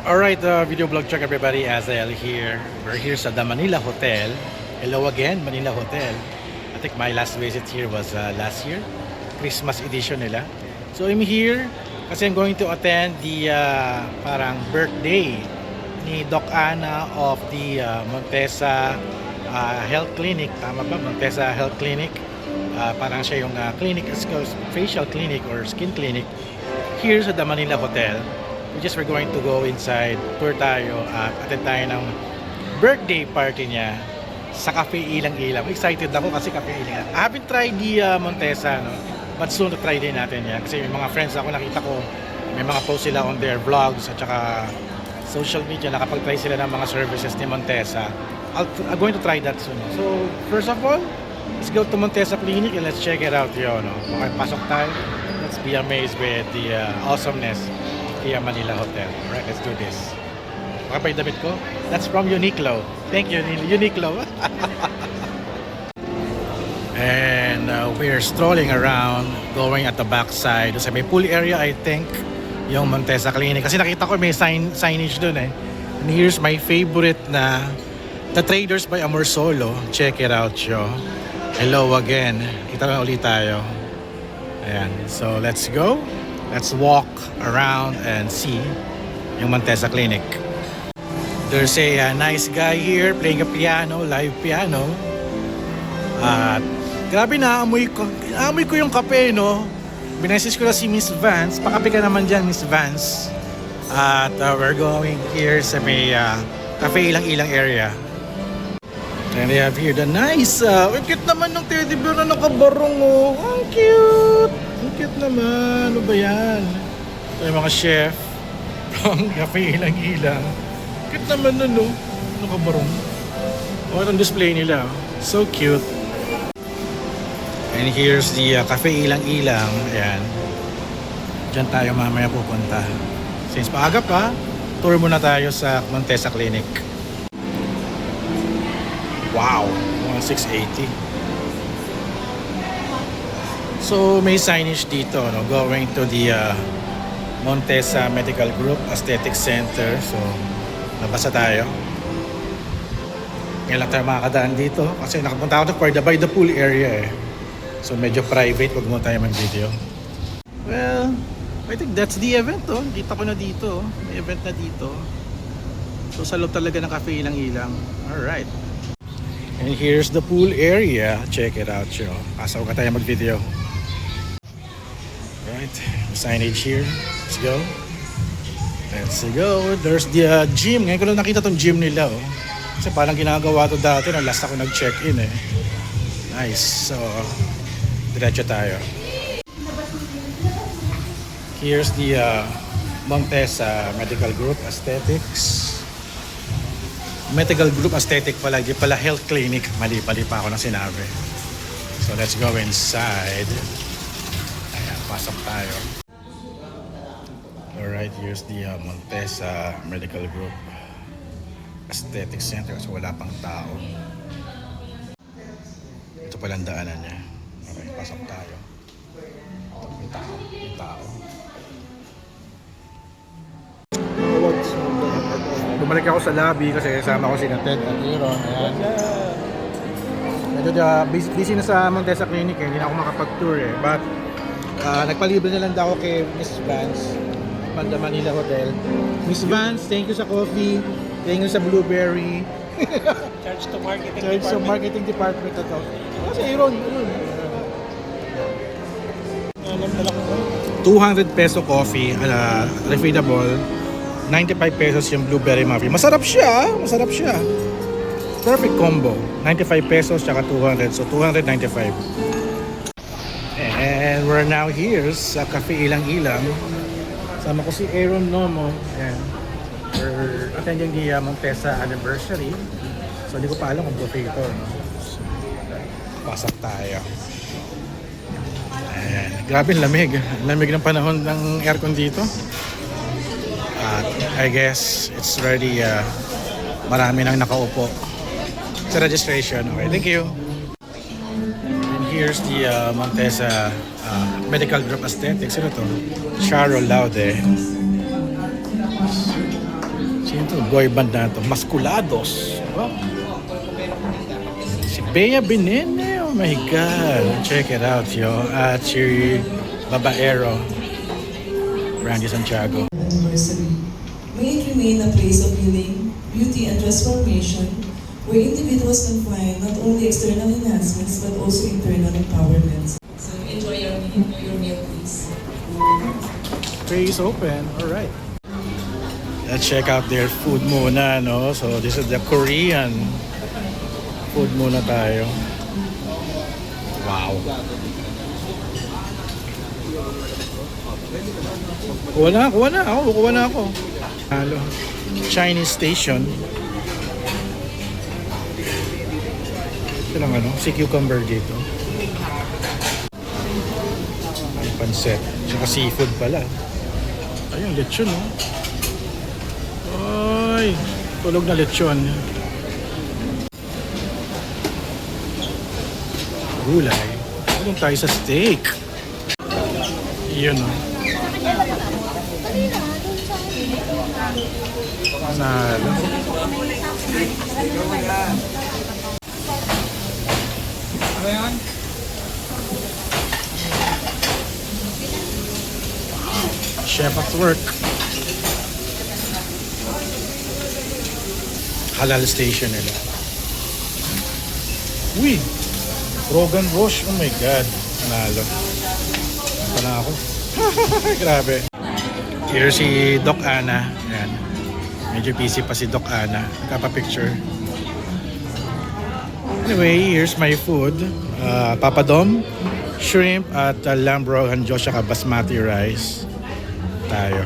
Alright, video vlog check everybody. Azael here. We're here sa The Manila Hotel. Hello again, Manila Hotel. I think my last visit here was last year. Christmas edition nila. So I'm here kasi I'm going to attend the parang birthday ni Doc Ana of the Montesa Health Clinic. Tama ba? Montesa Health Clinic. Parang siya yung clinic, facial clinic or skin clinic here sa The Manila Hotel. We're going to go inside, tour tayo at attend tayo ng birthday party niya sa Cafe Ilang Ilang. Excited ako kasi Cafe Ilang Ilang. I haven't tried the Montesa, no? But soon to try din natin yan. Kasi may mga friends ako nakita ko, may mga post sila on their vlogs at saka social media, nakapag-try sila ng mga services ni Montesa. I'm going to try that soon. So, first of all, let's go to Montesa Clinic and let's check it out yun. No? Makapasok tayo. Let's be amazed with the awesomeness Kia Manila Hotel. Alright, let's do this. Makapay damit ko? That's from Uniqlo. Thank you, Uniqlo. And we're strolling around, going at the back side. Sa may pool area, I think, yung Montesa Clinic. Kasi nakita ko may signage dun eh. And here's my favorite na The Traders by Amor Solo. Check it out, yo. Hello again. Kita na ulit tayo. Ayan. So, let's go. Let's walk around and see yung Montesa Clinic. There's a nice guy here playing a piano, live piano. At grabe na, amoy ko yung kape, no? Binesis ko na si Miss Vance. Pakape ka naman dyan, Miss Vance. At we're going here sa may Cafe Ilang Ilang area. And they have here the nice, ang cute naman ng teddy bear na nakabarong, oh. Ang cute! Ang cute naman. Ano ba yan? Ito yung mga chef from Cafe Ilang Ilang. Cute naman nun, no? Nakabarong. Oh, itong display nila. So cute. And here's the Cafe Ilang Ilang. Ayan. Diyan tayo mamaya pupunta. Since paaga pa, tour muna tayo sa Montesa Clinic. Wow! 680. So may signage dito, no? Going to the Montesa Medical Group Aesthetic Center. So nabasa tayo. Ngayon lang tayo makakadaan dito kasi nakapunta ako by the pool area eh. So medyo private, wag mo tayo mag-video. Well, I think that's the event, oh. Kita ko na dito. May event na dito. So sa loob talaga ng Cafe Ilang Ilang. Alright. And here's the pool area. Check it out, yo. Pasok ka tayo mag-video. Right, signage here. Let's go. Let's go. There's the gym. Ngayon ko lang nakita tong gym nila, oh. Kasi parang ginagawa to dati na last ako nag-check-in eh. Nice. So, diretso tayo. Here's the Montesa Medical Group Aesthetics. Medical Group Aesthetic pala, di pala Health Clinic. Mali pa ako na sinabi. So let's go inside. Ayan, pasok tayo. Alright, here's the Montesa Medical Group Aesthetic Center. So wala pang tao. Ito pala ang daanan niya. Okay, pasok tayo. May tao. Bumalik ako sa lobby kasi kasama ko si Ted at Aaron. Ayan. Medyo busy na sa Montesa Clinic eh. Hindi na ako makapag-tour eh. But nagpalibre na lang daw ako kay Miss Vance from The Manila Hotel. Miss Vance, thank you sa coffee. Thank you sa blueberry. Charge to marketing Charge department. sa marketing department na to. Si Aaron. 200 peso coffee, refillable. 95 pesos yung blueberry muffin. Masarap siya, masarap siya. Perfect combo. 95 pesos tsaka 200. So 295. And we're now here sa Cafe Ilang Ilang. Sama ko si Aaron Nomo. And we're attending the Montesa anniversary. So hindi ko pa alam kung buffet ito. No? So, pasok tayo. Ayan. Grabe lamig. Lamig ng panahon ng aircon dito. I guess it's already marami nang nakaupo sa registration. Okay, thank you. And here's the Montesa Medical Group Aesthetics. Ano to? Charo Laude. Ito, boy band na ito. Masculados. Oh. Si Bea Benene. Oh my God. Check it out, yo. At si Babaero. Randy Santiago. Anniversary. May it remain a place of healing, beauty, and transformation where individuals can find not only external enhancements but also internal empowerment. So enjoy your meal, please. Tray is open. Alright. Let's check out their food muna, no? So this is the Korean food muna tayo. Wow. Kuha na ako. Halo. Chinese station. Ito lang ano, si cucumber dito. May pansit. Tsaka seafood pala. Ayun, lechon, no? Ay, tulog na lechon. Gulay. Tulog tayo sa steak. Yun, no? Nalo. Chef at work. Halal station nila. Uy! Rogan Josh. Oh my God. Nalo. Ito na ako. Grabe. Here si Doc Ana. Ayan. Medyo busy pa si Doc Ana. Nagpapapicture. Anyway, here's my food. Papadom, shrimp at lamb rogan josh at basmati rice. Tayo.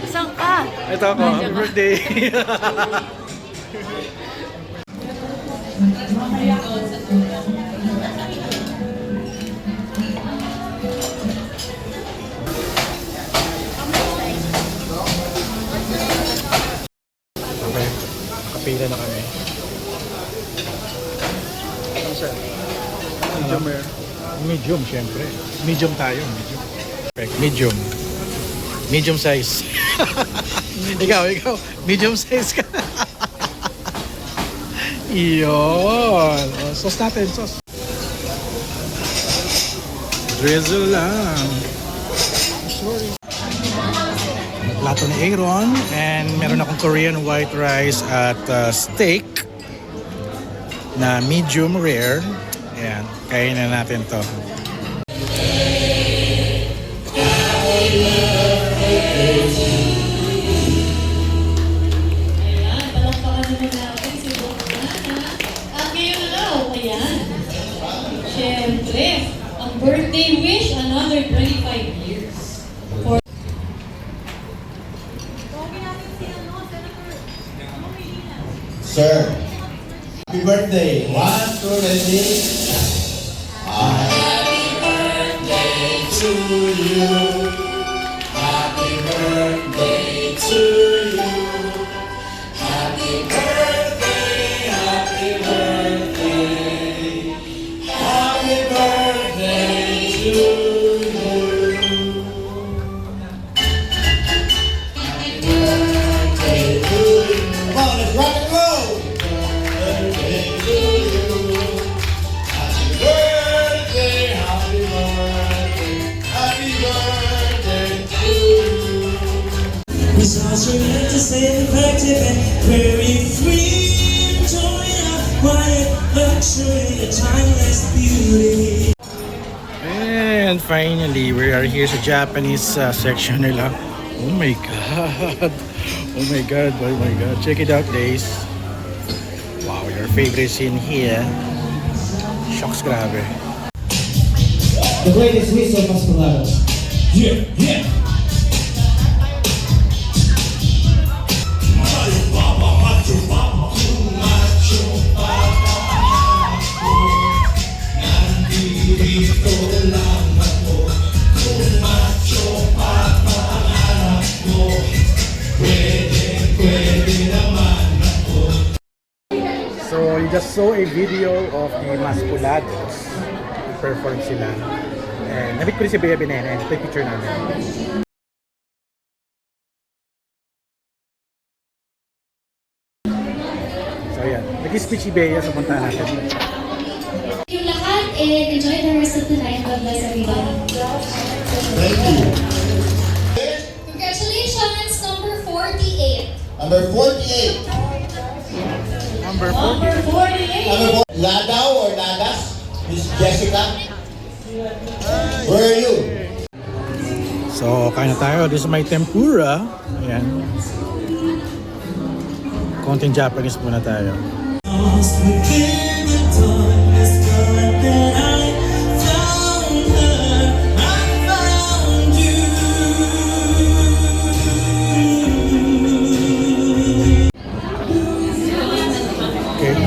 Saan ka? Ito ako. Happy birthday. Okay. Nakapila na kami. Medium rare. Medium, syempre. Medium tayo. Medium. Perfect. Medium. Medium size. ikaw. Medium size ka. Iyon. Sauce natin, sauce. Drizzle lang. Sorry. Plato ni Aaron. And meron akong Korean white rice at steak na medium rare. Ayan. Kainin na natin to. Ayan, palakpakan naman natin si Doc Ana. At ngayon araw, ayan. Siyempre, ang birthday wish, another 25 years. For Sir, happy birthday. 1, 2, ready? Happy birthday to you. Happy birthday to you. Happy birthday, happy birthday. Happy birthday to you. Happy birthday to you. Come on, let's rock and roll. Birthday to you. Happy birthday, happy birthday, happy birthday to you. We saw you meant to stay effective and very free. Enjoying our quiet luxury, a timeless beauty. And finally, we are here sa Japanese section nila. Oh my God. Oh my God. Oh my God. Check it out, guys. Wow, your favorite scene here. Shocks, grabe. The greatest wish of Masculado. Yeah, yeah. So just saw a video of the Masculados. Perform sila. And nabit ko rin si Bea Benene. Ito yung picture namin. So yan. Nag-speech si Bea sa puntahan natin. Yung lahat, and enjoy the rest of the night. God bless everybody. Thank you. Congratulations, number 48. Number 48. Number 40. Number 48. Number 4. Ladaw or Ladas? Miss Jessica? Where are you? So, kain na tayo. This is my tempura. Ayan. Konting Japanese muna tayo. Okay.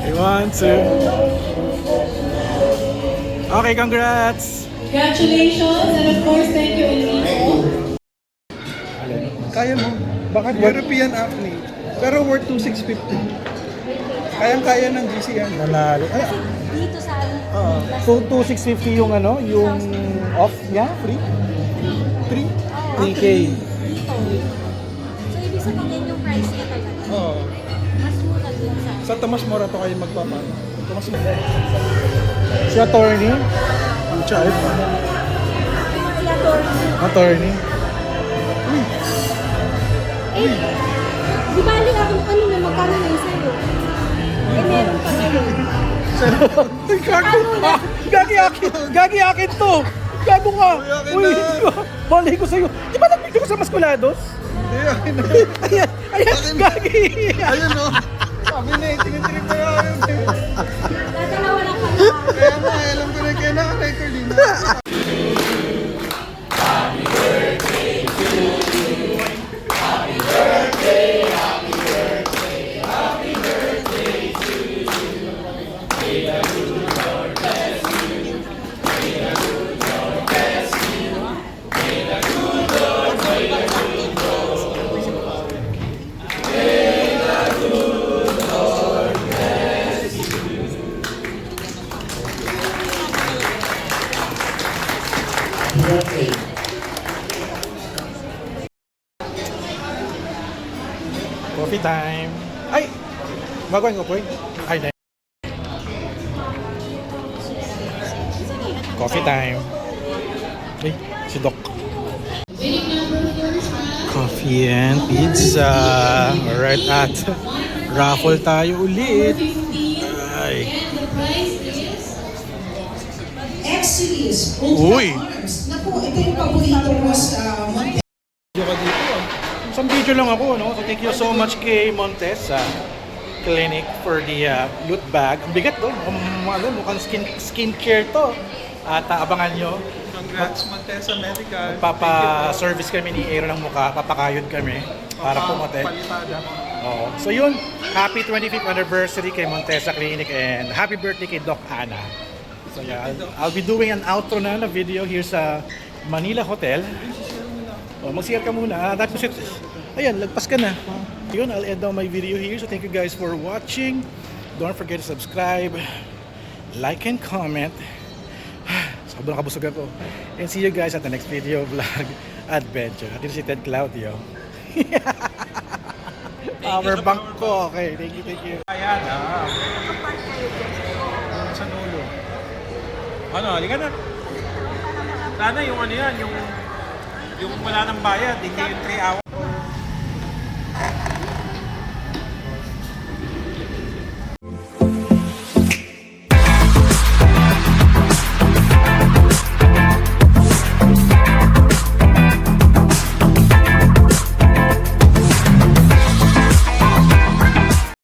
I want to. Okay, congrats! Congratulations, and of course, thank you, Enrico. Kaya mo. Bakit European acne? Pero worth 2,650. Kayang-kaya ng GC yan. Nanalo. Ay, Dito sa ano? so 2,650 yung ano, yung off niya, free? 3K. Dito. So, ibig sabihin yung price niya talaga. Oo. Mas mura dun sa... Sa Tomas Mora to kayo magpapano. Tomas Mora. Si attorney? Child? Si attorney. Attorney? Eh, di bali ako ano na magkano na yung sa'yo? Eh, meron pa ngayon. Ay, gago! Ah, gagi akin to! Gago ka! Uy, balay ko sa'yo. Di ba nag-video ko sa Masculados? Ayan. Ayan, gagi! Ayun o. Sabi na eh, tinitrip na yun. Dadalawa lang pala. Kaya nga, alam ko na kaya naka-record din. Birthday. Coffee time! Ay! Magawa ko po Ay, na. Coffee time! Ay, si Doc. Coffee and pizza! Alright, at raffle tayo ulit! Ay! And the prize is... X-Series, Uy! Honors. Naku, ito yung paborito ko sa Monte. Some video lang ako, no? So thank you so much kay Montes sa clinic for the loot bag. Ang bigat doon. Mukhang skincare to. At abangan nyo. Congrats, Montesa Medical. Papa-service kami ni Aero ng mukha. Papakayod kami para pumote. Palitada. Oo. So yun, happy 25th anniversary kay Montesa Clinic and happy birthday kay Doc Ana. So yeah, I'll be doing an outro na video here sa Manila Hotel. Oh, mag-share ka muna. Tapos ayan, lagpas ka na. Yun, I'll end down my video here. So thank you guys for watching. Don't forget to subscribe, like and comment. Sobrang kabusog ako. And see you guys at the next video vlog adventure. At si Ted Claudio. Power bank ko. Okay, thank you. Ayan, sa nulo. Ano, halika na. Sana yung ano yan, yung wala ng bayad, hindi yung 3 hours.